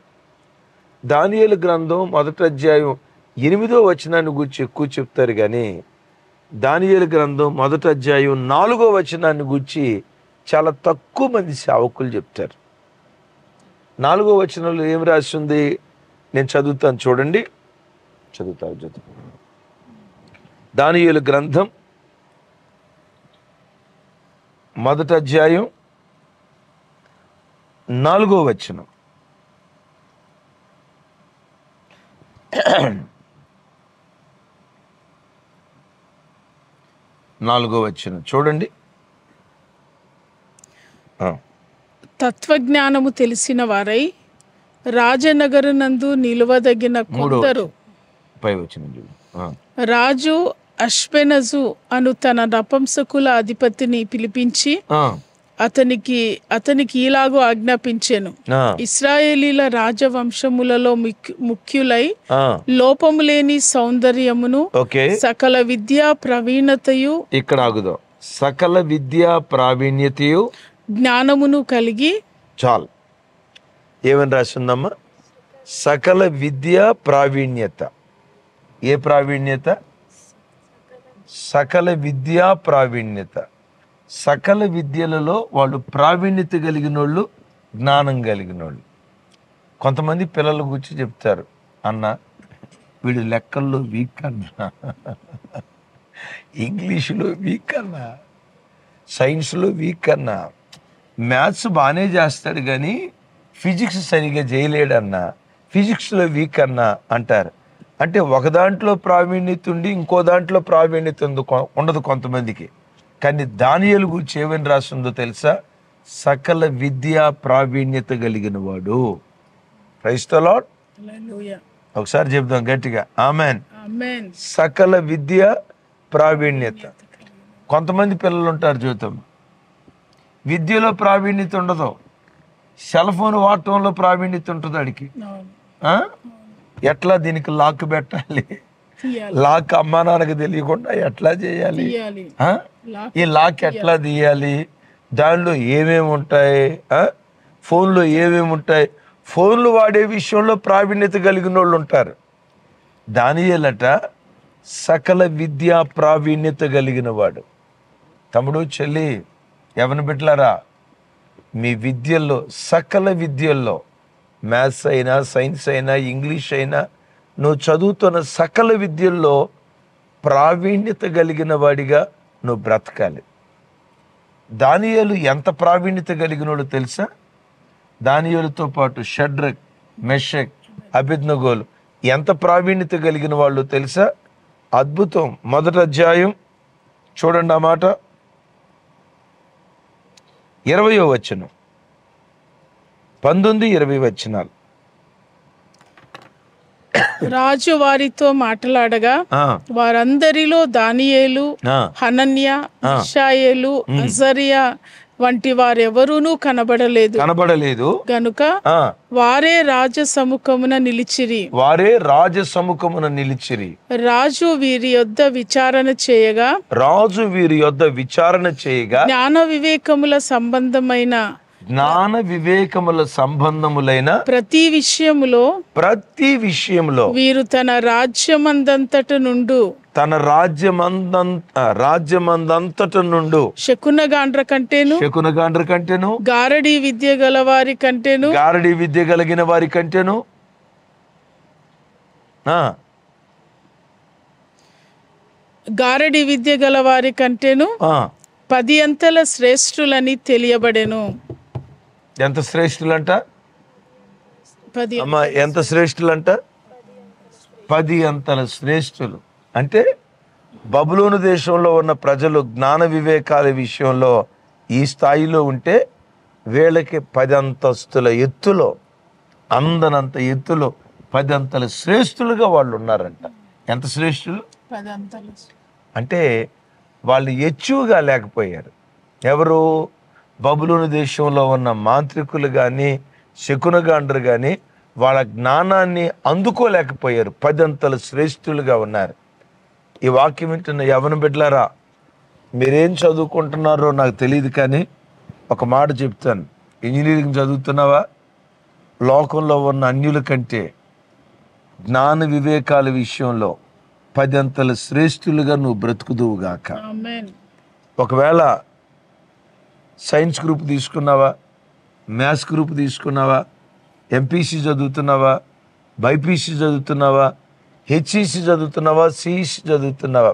Speaker 2: దానియేలు గ్రంథం 1వ అధ్యాయం 8వ వచనాన్ని గురించి ఎక్కువ చెప్తారు, కానీ దానియేలు గ్రంథం 1వ అధ్యాయం 4వ వచనాన్ని గురించి చాలా తక్కువ మంది సేవకులు చెప్తారు. 4వ వచనంలో ఏం రాసి ఉంది? నేను చదువుతాను, చూడండి. చదువుతాను. దానియేలు గ్రంథం 1వ అధ్యాయం 4వ వచనం. చూడండి.
Speaker 4: తత్వజ్ఞానము తెలిసిన వారై రాజనగరునందు నిలువదగిన కొందరు రాజు అష్పెనజు అను తన నపుంసకుల అధిపతిని పిలిపించి అతనికి ఇలాగూ ఆజ్ఞాపించెను, ఇశ్రాయేలీల రాజవంశములలో ముఖ్యులై లోపము లేని సౌందర్యమును సకల విద్యా ప్రవీణతయు,
Speaker 2: ఇక్కడ ఆగుదాం, సకల విద్యా ప్రావీణ్యతయు
Speaker 4: జ్ఞానమును కలిగి.
Speaker 2: చాలు. ఏమని రాసిందమ్మా? సకల విద్యా ప్రావీణ్యత. ఏ ప్రావీణ్యత? సకల విద్యా ప్రావీణ్యత. సకల విద్యలలో వాళ్ళు ప్రావీణ్యత కలిగిన వాళ్ళు, జ్ఞానం కలిగిన వాళ్ళు. కొంతమంది పిల్లల గురించి చెప్తారు, అన్న వీడు లెక్కల్లో వీక్ అన్నా, ఇంగ్లీషులో వీక్ అన్నా, సైన్స్లో వీక్ అన్నా, మ్యాథ్స్ బాగానే చేస్తాడు కానీ ఫిజిక్స్ సరిగా చేయలేడన్నా, ఫిజిక్స్లో వీక్ అన్నా అంటారు. అంటే ఒక దాంట్లో ప్రావీణ్యత ఉండి ఇంకో దాంట్లో ప్రావీణ్యత ఉండదు కొంతమందికి. కానీ దానియేలు గురించి ఏమని రాస్తుందో తెలుసా? సకల విద్యా ప్రావీణ్యత కలిగిన వాడు. Praise the lord. ఒకసారి చెప్దాం గట్టిగా, ఆమెన్. సకల విద్య ప్రావీణ్యత. కొంతమంది పిల్లలు ఉంటారు జీవితం, విద్యలో ప్రావీణ్యత ఉండదు, సెల్ ఫోన్ వాడటంలో ప్రావీణ్యత ఉంటుంది వాడికి. ఎట్లా దీనికి లాక్ పెట్టాలి, లాక్ అమ్మా నాన్నకు తెలియకుండా ఎట్లా చేయాలి, ఈ లాక్ ఎట్లా తీయాలి, దానిలో ఏమేమి ఉంటాయి, ఫోన్లో ఏమేమి ఉంటాయి, ఫోన్లు వాడే విషయంలో ప్రావీణ్యత కలిగిన వాళ్ళు ఉంటారు. దానియేలట సకల విద్యా ప్రావీణ్యత కలిగిన వాడు. తమ్ముడు చెల్లి యవన బిడ్డలారా, మీ విద్యల్లో, సకల విద్యల్లో, మ్యాథ్స్ అయినా సైన్స్ అయినా ఇంగ్లీష్ అయినా, నువ్వు చదువుతున్న సకల విద్యల్లో ప్రావీణ్యత కలిగిన వాడిగా నువ్వు బ్రతకాలి. దానియేలు ఎంత ప్రావీణ్యత కలిగినోడు తెలుసా? దానియేలుతో పాటు షడ్రక్, మెషక్, అబేద్నెగోలు ఎంత ప్రావీణ్యత కలిగిన వాళ్ళు తెలుసా? అద్భుతం. 1వ అధ్యాయం చూడండి, ఆ మాట 20వ వచనం, 19-20 వచనాలు.
Speaker 4: రాజు వారితో మాట్లాడగా వారందరిలో దానియేలు, హనన్య, మిషాయేలు, అజర్యా వంటి వారెవరూనూ కనబడలేదు గనుక వారే రాజ సముఖమున నిలిచిరి. రాజు వీరి యొద్ద విచారణ చేయగా జ్ఞాన వివేకముల సంబంధములైన ప్రతి విషయములో వీరు తన రాజ్యమందంతట నుండు శకునగాండ్ర కంటేను గారడీ విద్య కలిగిన వారి కంటేను గారడీ విద్య గల వారి కంటేను 10 అంతల శ్రేష్ఠులని తెలియబడెను.
Speaker 2: ఎంత శ్రేష్ఠులంట? అమ్మా, ఎంత శ్రేష్ఠులంట? 10 అంతల శ్రేష్ఠులు. అంటే బబులోను దేశంలో ఉన్న ప్రజలు జ్ఞాన వివేకాల విషయంలో ఈ స్థాయిలో ఉంటే వీళ్ళకి 10 అంతస్తుల ఎత్తులో, అందనంత ఎత్తులో 10 అంతల శ్రేష్ఠులుగా వాళ్ళు ఉన్నారంట. ఎంత శ్రేష్ఠులు?
Speaker 4: 10 అంతలు.
Speaker 2: అంటే వాళ్ళు ఎక్కువగా లేకపోయారు. ఎవరు? బబులోను దేశంలో ఉన్న మాంత్రికులు కానీ శకునగాండ్రు కానీ వాళ్ళ జ్ఞానాన్ని అందుకోలేకపోయారు. 10 అంతల శ్రేష్ఠులుగా ఉన్నారు. ఈ వాక్యం వింటున్న యవన బిడ్డలారా, మీరేం చదువుకుంటున్నారో నాకు తెలియదు, కానీ ఒక మాట చెప్తాను. ఇంజనీరింగ్ చదువుతున్నావా? లోకంలో ఉన్న అన్యుల కంటే జ్ఞాన వివేకాల విషయంలో 10 అంతల శ్రేష్ఠులుగా నువ్వు బ్రతుకుదువుగాక. ఒకవేళ సైన్స్ గ్రూప్ తీసుకున్నావా, మ్యాథ్స్ గ్రూప్ తీసుకున్నావా, ఎంపీసీ చదువుతున్నావా, బైపీసీ చదువుతున్నావా, హెచ్ఈసీ చదువుతున్నావా, సిఈసీ చదువుతున్నావా,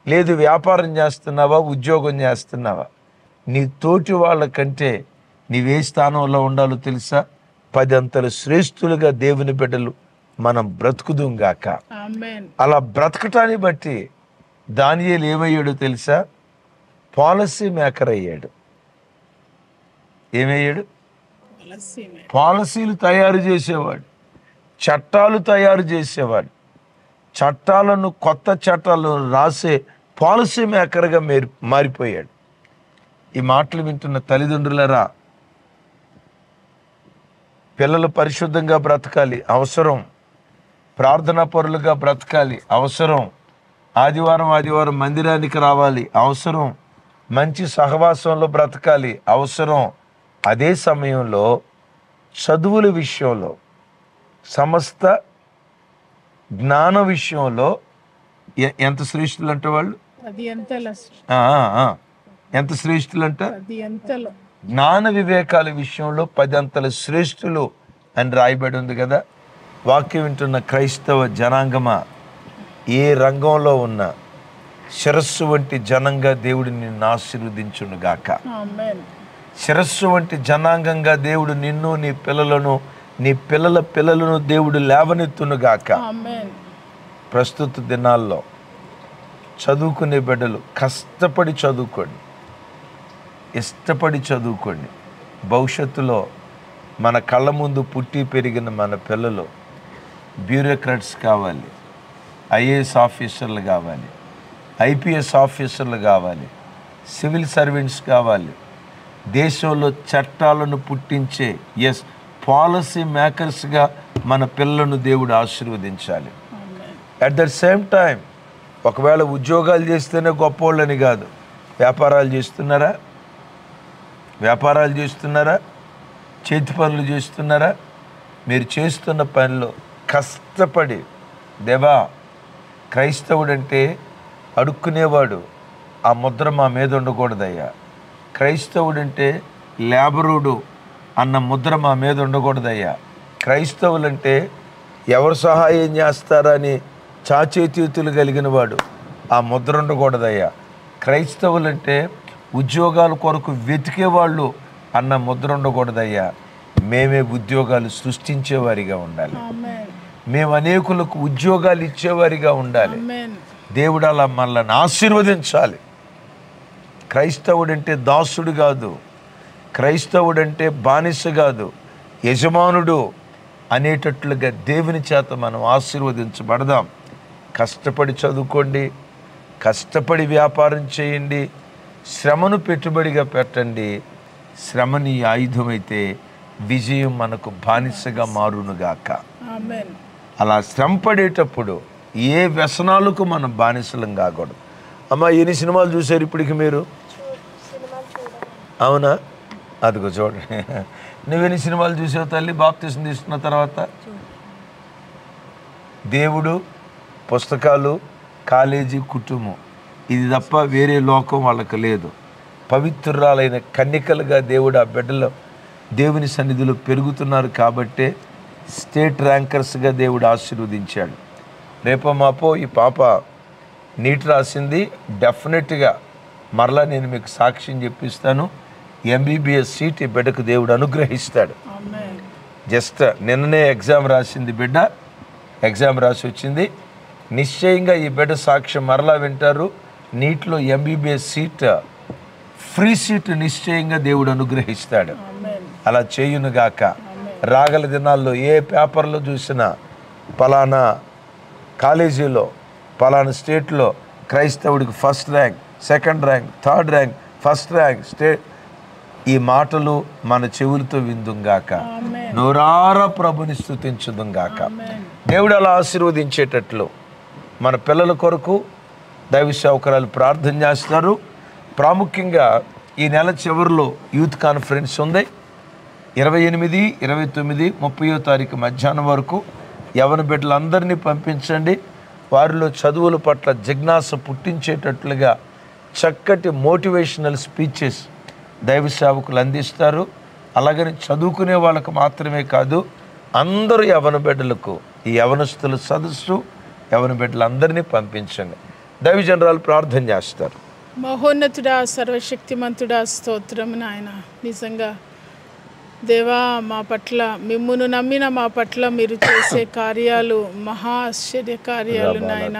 Speaker 2: లేదు వ్యాపారం చేస్తున్నావా, ఉద్యోగం చేస్తున్నావా, నీ తోటి వాళ్ళ కంటే నీవే స్థానంలో ఉండాలో తెలుసా? 10 అంతల శ్రేష్ఠులుగా దేవుని బిడ్డలు మనం బ్రతుకుదుంగాక. అలా బ్రతకటాన్ని బట్టి దానియేలు ఏమయ్యాడో తెలుసా? పాలసీ మేకర్ అయ్యాడు. ఏమయ్యాడు? పాలసీలు తయారు చేసేవాడు, చట్టాలు తయారు చేసేవాడు, చట్టాలను, కొత్త చట్టాలను రాసే పాలసీ మేకర్గా మారిపోయాడు. ఈ మాటలు వింటున్న తల్లిదండ్రులరా, పిల్లలు పరిశుద్ధంగా బ్రతకాలి, అవసరం. ప్రార్థనా పరులుగా బ్రతకాలి, అవసరం. ఆదివారం మందిరానికి రావాలి, అవసరం. మంచి సహవాసంలో బ్రతకాలి, అవసరం. అదే సమయంలో చదువుల విషయంలో, సమస్త జ్ఞాన విషయంలో ఎంత శ్రేష్ఠులు అంటే వాళ్ళు, ఎంత శ్రేష్ఠులు అంట, జ్ఞాన వివేకాల విషయంలో 10 అంతల శ్రేష్ఠులు అని రాయబడి ఉంది కదా. వాక్యం వింటున్న క్రైస్తవ జనాంగమా, ఏ రంగంలో ఉన్న శిరస్సు వంటి జనంగా దేవుడు నిన్ను ఆశీర్వదించును గాక. శిరస్సు వంటి జనాంగంగా దేవుడు నిన్ను, నీ పిల్లలను, నీ పిల్లల పిల్లలను దేవుడు లేవనెత్తును గాక. ప్రస్తుత దినాల్లో చదువుకునే బిడ్డలు కష్టపడి చదువుకోండి, ఇష్టపడి చదువుకోండి. భవిష్యత్తులో మన కళ్ళ ముందు పుట్టి పెరిగిన మన పిల్లలు బ్యూరోక్రాట్స్ కావాలి, ఐఏఎస్ ఆఫీసర్లు కావాలి, ఐపీఎస్ ఆఫీసర్లు కావాలి, సివిల్ సర్వెంట్స్ కావాలి. దేశంలో చట్టాలను పుట్టించే పాలసీ మేకర్స్గా మన పిల్లలను దేవుడు ఆశీర్వదించాలి. అట్ ద సేమ్ టైం, ఒకవేళ ఉద్యోగాలు చేస్తేనే గొప్పోళ్ళని కాదు, వ్యాపారాలు చేస్తున్నారా, చేతి పనులు చేస్తున్నారా, మీరు చేస్తున్న పనిలో కష్టపడి, దేవా క్రైస్తవుడంటే అడుక్కునేవాడు, ఆ ముద్ర మా మీద ఉండకూడదయ్యా. క్రైస్తవుడంటే లేబరుడు అన్న ముద్ర మా మీద ఉండకూడదయ్యా. క్రైస్తవులంటే ఎవరు సహాయం చేస్తారని చాచేతీతులు కలిగిన వాడు, ఆ ముద్ర ఉండకూడదయ్యా. క్రైస్తవులంటే ఉద్యోగాల కొరకు వెతికేవాళ్ళు అన్న ముద్ర ఉండకూడదయ్యా. మేమే ఉద్యోగాలు సృష్టించేవారిగా ఉండాలి, మేము అనేకులకు ఉద్యోగాలు ఇచ్చేవారిగా ఉండాలి. దేవుడు అలా మనల్ని ఆశీర్వదించాలి. క్రైస్తవుడంటే దాసుడు కాదు, క్రైస్తవుడంటే బానిస కాదు, యజమానుడు అనేటట్లుగా దేవుని చేత మనం ఆశీర్వదించబడదాం. కష్టపడి చదువుకోండి, కష్టపడి వ్యాపారం చేయండి, శ్రమను పెట్టుబడిగా పెట్టండి. శ్రమని ఆయుధమైతే విజయం మనకు బానిసగా మారునుగాక. అలా శ్రమ పడేటప్పుడు ఏ వ్యసనాలకు మనం బానిసలం కాకూడదు. అమ్మా, ఎన్ని సినిమాలు చూశారు ఇప్పటికి మీరు? అవునా? అదిగో చూడండి, నువ్వెన్ని సినిమాలు చూసావు తల్లి బాప్తిసం తీసుకున్న తర్వాత? దేవుడు, పుస్తకాలు, కాలేజీ, కుటుంబం, ఇది తప్ప వేరే లోకం వాళ్ళకి లేదు. పవిత్రురాలైన కన్యకలుగా దేవుడు ఆ బిడ్డలు దేవుని సన్నిధిలో పెరుగుతున్నారు కాబట్టే స్టేట్ ర్యాంకర్స్గా దేవుడు ఆశీర్వదించాడు. రేపో మాపో ఈ పాప నీట్ రాసింది, డెఫినెట్గా మరలా నేను మీకు సాక్ష్యం చెప్పిస్తాను, ఎంబీబీఎస్ సీట్ ఈ బిడ్డకు దేవుడు అనుగ్రహిస్తాడు. జస్ట్ నిన్ననే ఎగ్జామ్ రాసింది బిడ్డ, ఎగ్జామ్ రాసి వచ్చింది. నిశ్చయంగా ఈ బిడ్డ సాక్ష్యం మరలా వింటారు. నీట్లో ఎంబీబీఎస్ సీట్, ఫ్రీ సీట్ నిశ్చయంగా దేవుడు అనుగ్రహిస్తాడు. అలా చేయునుగాక. రాగల దినాల్లో ఏ పేపర్లో చూసినా పలానా కాలేజీలో, పలానా స్టేట్లో క్రైస్తవుడికి first rank, second rank, third rank, first rank, state, ఈ మాటలు మన చెవులతో విందుంగాక. నోరారా ప్రభుని స్తుతించుదుంగాక. దేవుడు అలా ఆశీర్వదించేటట్లు మన పిల్లల కొరకు దైవ సేవకురాలు ప్రార్థన చేస్తారు. ప్రాముఖ్యంగా ఈ నెల చివరిలో యూత్ కాన్ఫరెన్స్ ఉంది. 28, 29, 30వ తారీఖు మధ్యాహ్నం వరకు యవన బిడ్డలందరినీ పంపించండి. వారిలో చదువుల పట్ల జిజ్ఞాస పుట్టించేటట్లుగా చక్కటి మోటివేషనల్ స్పీచెస్ దైవ సేవకులు అందిస్తారు. అలాగని చదువుకునే వాళ్ళకు మాత్రమే కాదు, అందరూ యవన బిడ్డలకు ఈ యవనస్తుల సదస్సు, యవన బిడ్డలందరినీ పంపించండి. దైవ జనరాలు ప్రార్థన చేస్తారు.
Speaker 4: మహోన్నతుడా, సర్వశక్తిమంతుడా, స్తోత్రం నాయన. నిజంగా దేవా, మా పట్ల, మిమ్మును నమ్మిన మా పట్ల మీరు చేసే కార్యాలు మహా ఆశ్చర్య కార్యాలు నాయన.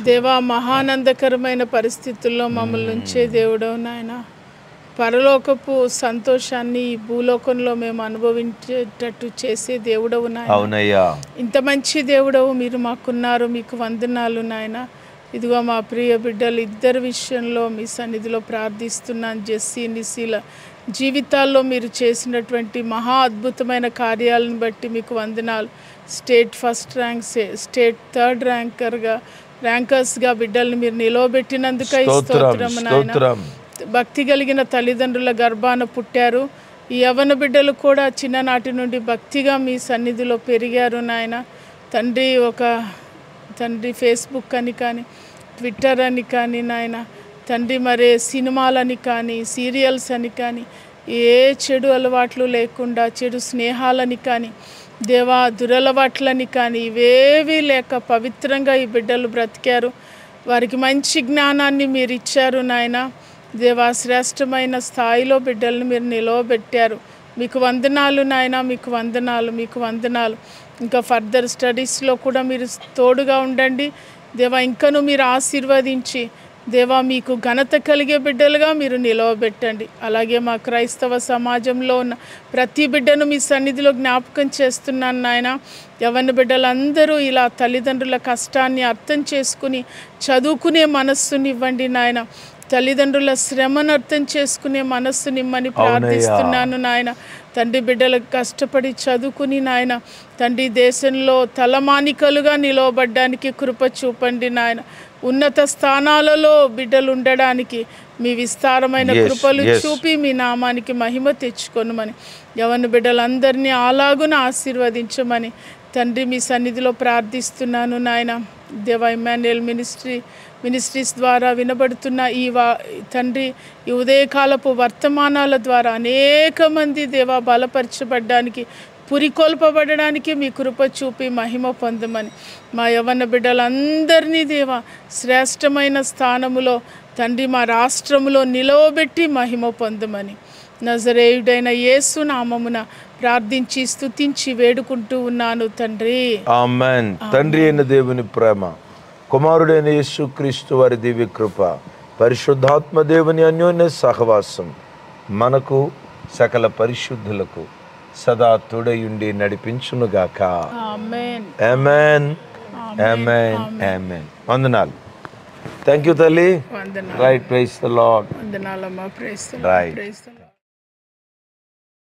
Speaker 4: దేవా, మహానందకరమైన పరిస్థితుల్లో మమ్మల్ని ఉంచే దేవుడవు నాయన. పరలోకపు సంతోషాన్ని ఈ భూలోకంలో మేము అనుభవించేటట్టు చేసే దేవుడవు నాయన. ఇంత మంచి దేవుడవు మీరు మాకున్నారు, మీకు వందనాలు నాయన. ఇదిగో మా ప్రియ బిడ్డలు ఇద్దరి విషయంలో మీ సన్నిధిలో ప్రార్థిస్తున్నాను. జెస్సీ నిశీల జీవితాల్లో మీరు చేసినటువంటి మహా అద్భుతమైన కార్యాలను బట్టి మీకు వందనాలు. State first rank, state third ర్యాంకర్స్గా బిడ్డల్ని మీరు నిలవబెట్టినందుకై స్తోత్రం నాయన. భక్తి కలిగిన తల్లిదండ్రుల గర్భాన పుట్టారు. ఈ యవ్వన బిడ్డలు కూడా చిన్ననాటి నుండి భక్తిగా మీ సన్నిధిలో పెరిగారు నాయన. తండ్రి ఫేస్బుక్ అని కానీ, ట్విట్టర్ అని కానీ నాయన తండ్రి, మరే సినిమాలని కానీ, సీరియల్స్ అని కానీ, ఏ చెడు అలవాట్లు లేకుండా, చెడు స్నేహాలని కానీ, దేవా దురలవాట్లని కానీ ఇవేవీ లేక పవిత్రంగా ఈ బిడ్డలు బ్రతికారు. వారికి మంచి జ్ఞానాన్ని మీరు ఇచ్చారు నాయన. దేవా శ్రేష్టమైన స్థాయిలో బిడ్డలను మీరు నిలవబెట్టారు. మీకు వందనాలు నాయన, మీకు వందనాలు. ఇంకా ఫర్దర్ స్టడీస్లో కూడా మీరు తోడుగా ఉండండి దేవా. ఇంకను మీరు ఆశీర్వదించి దేవా మీకు ఘనత కలిగే బిడ్డలుగా మీరు నిలవబెట్టండి. అలాగే మా క్రైస్తవ సమాజంలో ఉన్న ప్రతి బిడ్డను మీ సన్నిధిలో జ్ఞాపకం చేస్తున్నాను నాయన. యవ్వన బిడ్డలందరూ ఇలా తల్లిదండ్రుల కష్టాన్ని అర్థం చేసుకుని చదువుకునే మనస్సుని ఇవ్వండి నాయన. తల్లిదండ్రుల శ్రమను అర్థం చేసుకునే మనస్సునిమ్మని ప్రార్థిస్తున్నాను నాయన. తండ్రి బిడ్డలకు కష్టపడి చదువుకుని నాయన తండ్రి దేశంలో తలమానికలుగా నిలవబడ్డానికి కృప చూపండి నాయన. ఉన్నత స్థానాలలో బిడ్డలు ఉండడానికి మీ విస్తారమైన కృపలు చూపి మీ నామానికి మహిమ తెచ్చుకొనుమని, యవ్వన బిడ్డలందరినీ అలాగున ఆశీర్వదించమని తండ్రి మీ సన్నిధిలో ప్రార్థిస్తున్నాను నాయన. దేవా ఇమ్మాన్యుయల్ మినిస్ట్రీస్ ద్వారా వినబడుతున్న తండ్రి ఈ ఉదయకాలపు వర్తమానాల ద్వారా అనేక మంది దేవా బలపరచబడ్డానికి, పురికొల్పబడడానికి మీ కృప చూపి మహిమ పొందమని, మా యవ్వన బిడ్డలందరినీ దేవా శ్రేష్టమైన స్థానములో తండ్రి మా రాష్ట్రములో నిలవబెట్టి మహిమ పొందమని నజరేయుడైన యేసు నామమున ప్రార్థించి స్తుతించి వేడుకుంటూ ఉన్నాను తండ్రి.
Speaker 2: ఆమేన్. తండ్రి అయిన దేవుని ప్రేమ, కుమారుడైన యేసుక్రీస్తు వారి దివ్య కృప, పరిశుద్ధాత్మ దేవుని అన్యోన్య సహవాసం మనకు సకల పరిశుద్ధులకు సదా తోడయుండి నడిపించునుగాక.
Speaker 4: ఆమేన్.
Speaker 2: ఆమేన్. ఆమేన్. ఆమేన్. వందనాలు. థ్యాంక్ యూ తల్లి.
Speaker 4: వందనాలు.
Speaker 2: రైట్. Praise the Lord.
Speaker 4: వందనాలమ్మా. Praise the
Speaker 2: right.
Speaker 4: లార్డ్.